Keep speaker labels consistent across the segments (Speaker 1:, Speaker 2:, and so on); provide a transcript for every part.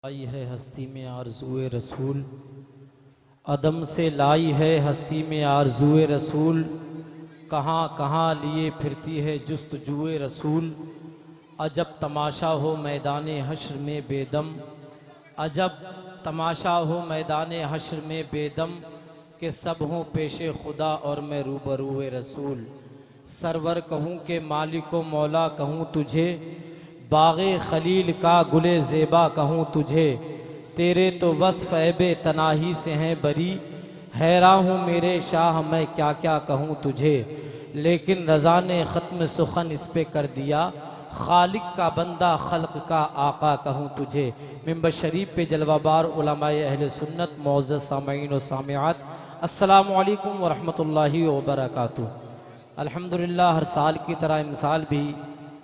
Speaker 1: लाई है हस्ती में आरज़ूए रसूल, अदम से लाई है हस्ती में आरज़ूए रसूल। कहाँ कहाँ लिए फिरती है जुस्तजूए रसूल। अजब तमाशा हो मैदान हश्र में बेदम, अजब तमाशा हो मैदान हश्र में बेदम, कि सब हों पेशे खुदा और मैं रूबरूए रसूल। सरवर कहूँ के मालिको मौला कहूँ तुझे, बाग़े खलील का गुले ज़ेबा कहूँ तुझे। तेरे तो वस्फ़ ऐबे तनाही से हैं बरी, हैरान हूँ मेरे शाह मैं क्या क्या कहूँ तुझे। लेकिन रज़ा ने ख़त्म सुखन इस पे कर दिया, खालिक का बंदा खल्क़ का आका कहूँ तुझे। मिंबर शरीफ पे जलवाबार उलमाए अहले सुन्नत मुअज़्ज़ज़ सामईन व सामिआत, अस्सलामु अलैकुम व रहमतुल्लाहि व बरकातुहू। अल्हम्दुलिल्लाह, हर साल की तरह इमसाल भी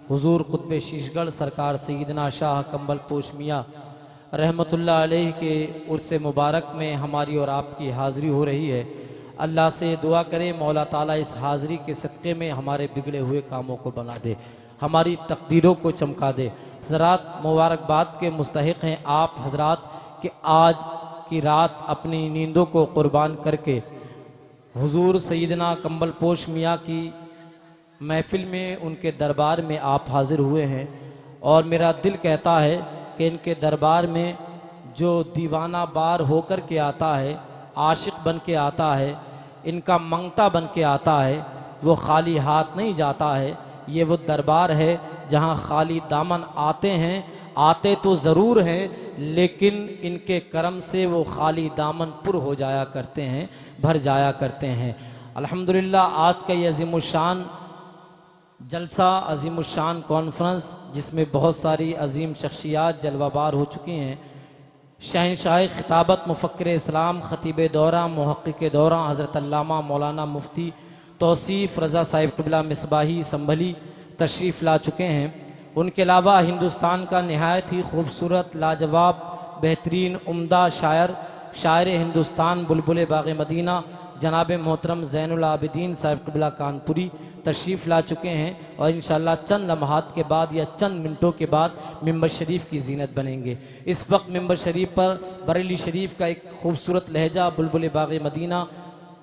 Speaker 1: हुजूर कुतुब शीशगढ़ सरकार सैयदना शाह कंबल पोश मियाँ रहमतुल्लाह अलैह के उर्स मुबारक में हमारी और आपकी हाज़िरी हो रही है। अल्लाह से दुआ करें मौला ताला इस हाज़िरी के सदक़े में हमारे बिगड़े हुए कामों को बना दे, हमारी तकदीरों को चमका दे। हज़रात, मुबारकबाद के मुस्तहिक़ हैं आप हज़रात कि आज की रात अपनी नींदों को क़ुरबान करके हुजूर सैयदना कंबल पोश मियाँ की महफ़िल में, उनके दरबार में आप हाज़िर हुए हैं। और मेरा दिल कहता है कि इनके दरबार में जो दीवाना बार होकर के आता है, आशिक़ बन के आता है, इनका मंगता बन के आता है, वो खाली हाथ नहीं जाता है। ये वो दरबार है जहाँ खाली दामन आते हैं, आते तो ज़रूर हैं लेकिन इनके करम से वो खाली दामन पुर हो जाया करते हैं, भर जाया करते हैं। अल्हम्दुलिल्लाह, आज का ये अज़ीमुश्शान जलसा, अज़ीमुश्शान कॉन्फ्रेंस, जिसमें बहुत सारी अजीम शख्सियात जलवाबार हो चुकी हैं। शहनशाह खिताबत मुफ़क्किर इस्लाम, ख़तीब दौरा, मुहक़्क़िक़ दौरा हज़रत अल्लामा मौलाना मुफ्ती तौसीफ़ रज़ा साहिब क़िबला मिसबाही संभली तशरीफ़ ला चुके हैं। उनके अलावा हिंदुस्तान का नहायत ही खूबसूरत, लाजवाब, बेहतरीन, उम्दा शायर हिंदुस्तान बुलबुल बाग़ मदीना जनाब मोहतरम ज़ैनुल आबिदीन साहिब क़िबला कानपुरी तशरीफ़ ला चुके हैं। और इंशाअल्लाह चंद लम्हात के बाद या चंद मिनटों के बाद मिंबर शरीफ की ज़ीनत बनेंगे। इस वक्त मिंबर शरीफ पर बरेली शरीफ का एक खूबसूरत लहजा बुलबुल बाग़ मदीना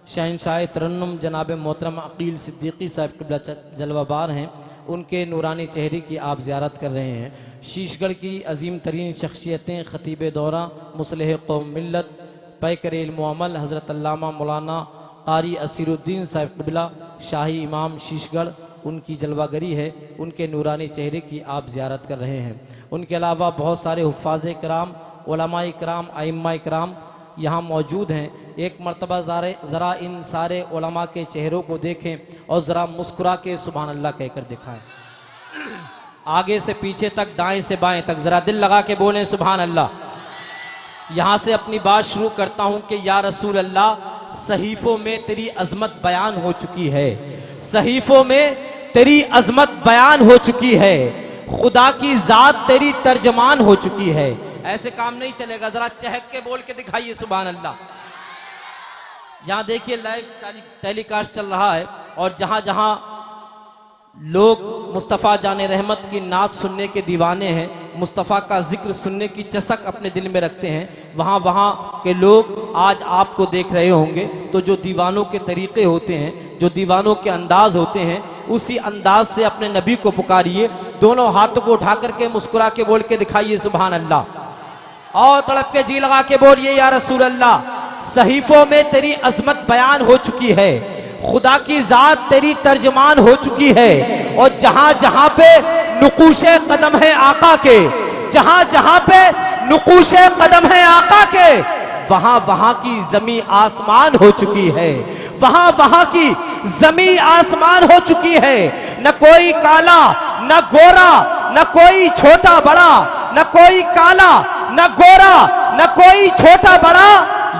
Speaker 1: शहनशाह तरन्नुम जनाब मोहतरम अकील सिद्दीकी साहिब क़िबला जलवाबार हैं। उनके नूरानी चेहरे की आप ज़ियारत कर रहे हैं। शीशगढ़ की अजीम तरीन शख्सियतें, ख़तीब दौरा, मुस्लिह कौम मिल्लत, पैकर इल्म अमल हज़रत अल्लामा मौलाना क़ारी असीरुद्दीन साहिब क़िबला शाही इमाम शीशगढ़, उनकी जलवागरी है। उनके नूरानी चेहरे की आप ज़ियारत कर रहे हैं। उनके अलावा बहुत सारे हुफ़्फ़ाज़ कराम, उलमाए कराम, आइम्मा कराम यहाँ मौजूद हैं। एक मरतबा ज़रा इन सारे उलमा के चेहरों को देखें और ज़रा मुस्कुरा के सुभान अल्लाह कहकर दिखाएं। आगे से पीछे तक, दाएं से बाएं तक ज़रा दिल लगा के बोलें सुभान अल्लाह। यहाँ से अपनी बात शुरू करता हूँ कि या रसूल अल्लाह, सहीफ़ों में तेरी अज़मत बयान हो चुकी है, सहीफ़ों में तेरी अज़मत बयान हो चुकी है, खुदा की ज़ात तेरी तर्जमान हो चुकी है। ऐसे काम नहीं चलेगा, ज़रा चहक के बोल के दिखाइए सुभान अल्लाह। यहाँ देखिए लाइव टेलीकास्ट चल रहा है और जहाँ जहाँ लोग मुस्तफ़ा जाने रहमत की नात सुनने के दीवाने हैं, मुस्तफ़ा का जिक्र सुनने की चसक अपने दिल में रखते हैं, वहाँ वहाँ के लोग आज आपको देख रहे होंगे। तो जो दीवानों के तरीक़े होते हैं, जो दीवानों के अंदाज़ होते हैं, उसी अंदाज से अपने नबी को पुकारिए। दोनों हाथों को उठा करके मुस्कुरा के बोल के दिखाइए सुभान अल्लाह। और तड़प के जी लगा के बोलिए या रसूल अल्लाह, सहीफ़ों में तेरी अज़मत बयान हो चुकी है, खुदा की ज़ात तेरी तर्जमान हो चुकी है। और जहां जहां पे नुकूशे कदम है आका के, जहां जहां पे नुकूशे कदम है आका के, वहां वहां की जमी आसमान हो चुकी है, वहां वहां की जमी आसमान हो चुकी है। न कोई काला न गोरा, न कोई छोटा बड़ा, न कोई काला न गोरा, न कोई छोटा बड़ा,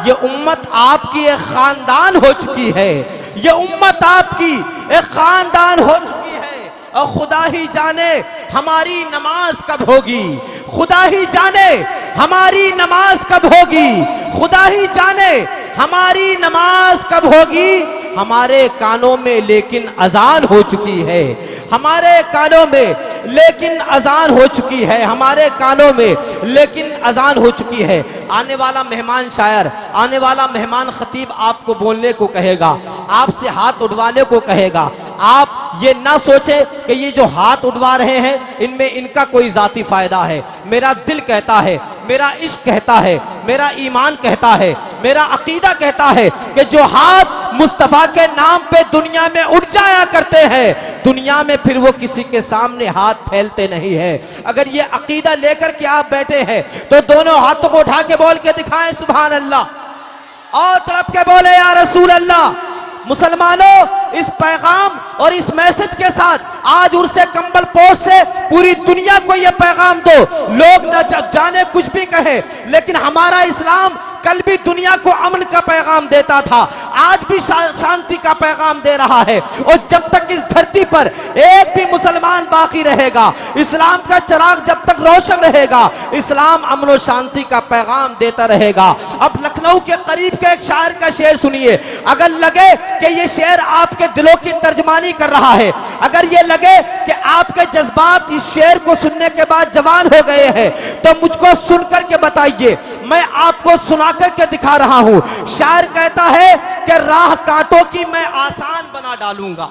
Speaker 1: ये उम्मत आपकी एक खानदान हो चुकी है, ये उम्मत आपकी एक खानदान हो चुकी है। और खुदा ही जाने हमारी नमाज कब होगी, खुदा ही जाने हमारी नमाज कब होगी, खुदा ही जाने हमारी नमाज कब होगी। हमारे कानों में लेकिन अजान हो चुकी है, हमारे कानों में लेकिन अजान हो चुकी है, हमारे कानों में लेकिन अजान हो चुकी है। आने वाला मेहमान शायर, आने वाला मेहमान खतीब आपको बोलने को कहेगा, आपसे हाथ उठवाने को कहेगा। आप ये ना सोचे कि ये जो हाथ उठवा रहे हैं इनमें इनका कोई जाती फायदा है। मेरा दिल कहता है, मेरा इश्क कहता है, मेरा ईमान कहता है, मेरा अकीदा कहता है कि जो हाथ मुस्तफा के नाम पे दुनिया में उठ जाया करते हैं, दुनिया में फिर वो किसी के सामने हाथ फैलते नहीं है। अगर ये अकीदा लेकर के आप बैठे हैं तो दोनों हाथों को उठा के बोल के दिखाएं सुभान अल्लाह और तड़प के बोले या रसूल अल्लाह। मुसलमानों, इस पैगाम और इस मैसेज के साथ आज उर्से कंबल पोश से पूरी दुनिया को यह पैगाम दो। लोग न जाने कुछ भी कहे, लेकिन हमारा इस्लाम कल भी दुनिया को अमन का पैगाम देता था, आज भी शांति का पैगाम दे रहा है। और जब तक इस धरती पर एक भी मुसलमान बाकी रहेगा, इस्लाम का चिराग जब तक रोशन रहेगा, इस्लाम अमन और शांति का पैगाम देता रहेगा। अब लखनऊ के करीब के एक शायर का शेर सुनिए। अगर लगे कि ये शेर आपके दिलों की तर्जमानी कर रहा है, अगर ये लगे कि आपके जज्बात इस शेर को सुनने के बाद जवान हो गए हैं, तो मुझको सुनकर के बताइए, मैं आपको सुना करके दिखा रहा हूं। शायर कहता है कि राह कांटों की मैं आसान बना डालूंगा,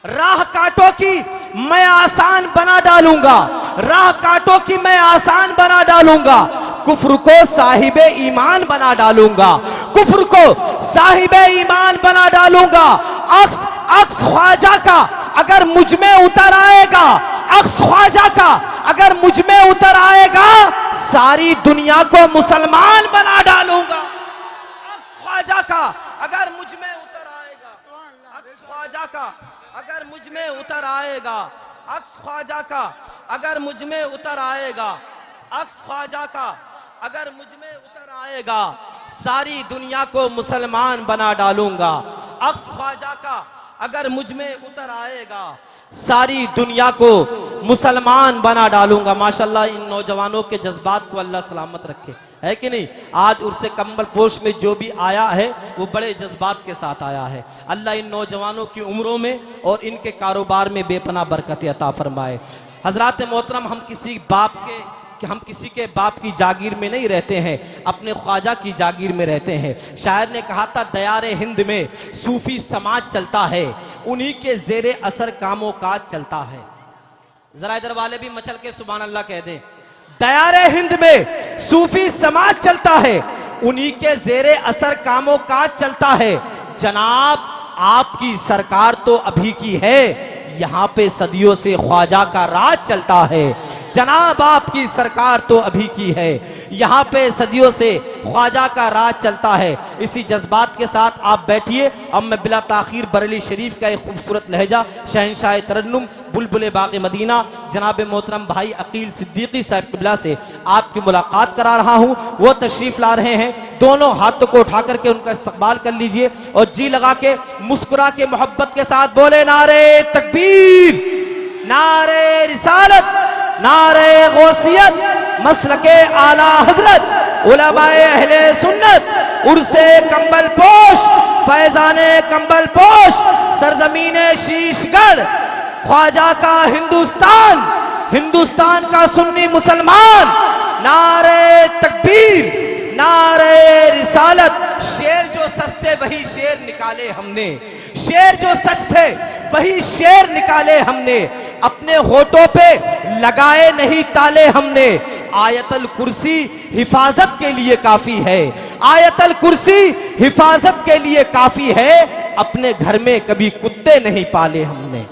Speaker 1: राह कांटों की मैं आसान बना डालूंगा, राह कांटों की मैं आसान बना डालूंगा, कुफ्र को साहिबे ईमान बना डालूंगा, कुफ्र को साहिबे ईमान बना डालूंगा। अक्स अक्स ख्वाजा का अगर मुझ में उतर आएगा, अक्स ख्वाजा का अगर मुझ में उतर आएगा, सारी दुनिया को मुसलमान बना डालूंगा। अक्स ख्वाजा का अगर मुझ में उतर आएगा, अक्स ख्वाजा का अगर मुझ में उतर आएगा, अक्स ख्वाजा का अगर मुझ में उतर आएगा, अक्स ख्वाजा का अगर मुझ में उतर आएगा, सारी दुनिया को मुसलमान बना डालूंगा। अक्स ख्वाजा का अगर मुझ में उतर आएगा, सारी दुनिया को मुसलमान बना डालूंगा। माशाल्लाह, इन नौजवानों के जज्बात को अल्लाह सलामत रखे, है कि नहीं। आज उर्से कंबल पोश में जो भी आया है वो बड़े जज्बात के साथ आया है। अल्लाह इन नौजवानों की उम्रों में और इनके कारोबार में बेपनाह बरकत अता फरमाए। हजरात मोहतरम, हम किसी के बाप की जागीर में नहीं रहते हैं, अपने ख्वाजा की जागीर में रहते हैं। शायर ने कहा था, दयारे हिंद में सूफी समाज चलता है, उन्हीं के जेरे असर कामों काज चलता है। जरा इधर वाले भी मचल के सुभान अल्लाह कह दे। दयारे हिंद में सूफी समाज चलता है, उन्हीं के जेरे असर कामों काज चलता है। जनाब आपकी सरकार तो अभी की है, यहाँ पे सदियों से ख्वाजा का राज चलता है। जनाब आपकी सरकार तो अभी की है, यहाँ पे सदियों से ख्वाजा का राज चलता है। इसी जज्बात के साथ आप बैठिए। अब मैं बिला ताखीर बरेली शरीफ का एक खूबसूरत लहजा शहनशाह तरन्नुम बुलबुल बाग़ मदीना जनाब मोहतरम भाई अकील सिद्दीकी साहब किबला से आपकी मुलाकात करा रहा हूँ। वो तशरीफ ला रहे हैं, दोनों हाथों को उठा करके उनका इस्तकबाल कर लीजिए और जी लगा के मुस्कुरा के मोहब्बत के साथ बोले, नारे तकबीर, नारे रिसालत, नारे गौसियत, मसलके आला हजरत, उलमाए अहले सुन्नत, उर्से कंबल पोश, फैजाने कंबल पोश, सरजमीने शीशगढ़, ख्वाजा का हिंदुस्तान, हिंदुस्तान का सुन्नी मुसलमान, नारे तकबीर, नारे रिसालत। शेर जो सस्ते वही शेर निकाले हमने, शेर जो सच थे वही शेर निकाले हमने, अपने होठों पे लगाए नहीं ताले हमने। आयतल कुर्सी हिफाजत के लिए काफी है, आयतल कुर्सी हिफाजत के लिए काफी है, अपने घर में कभी कुत्ते नहीं पाले हमने।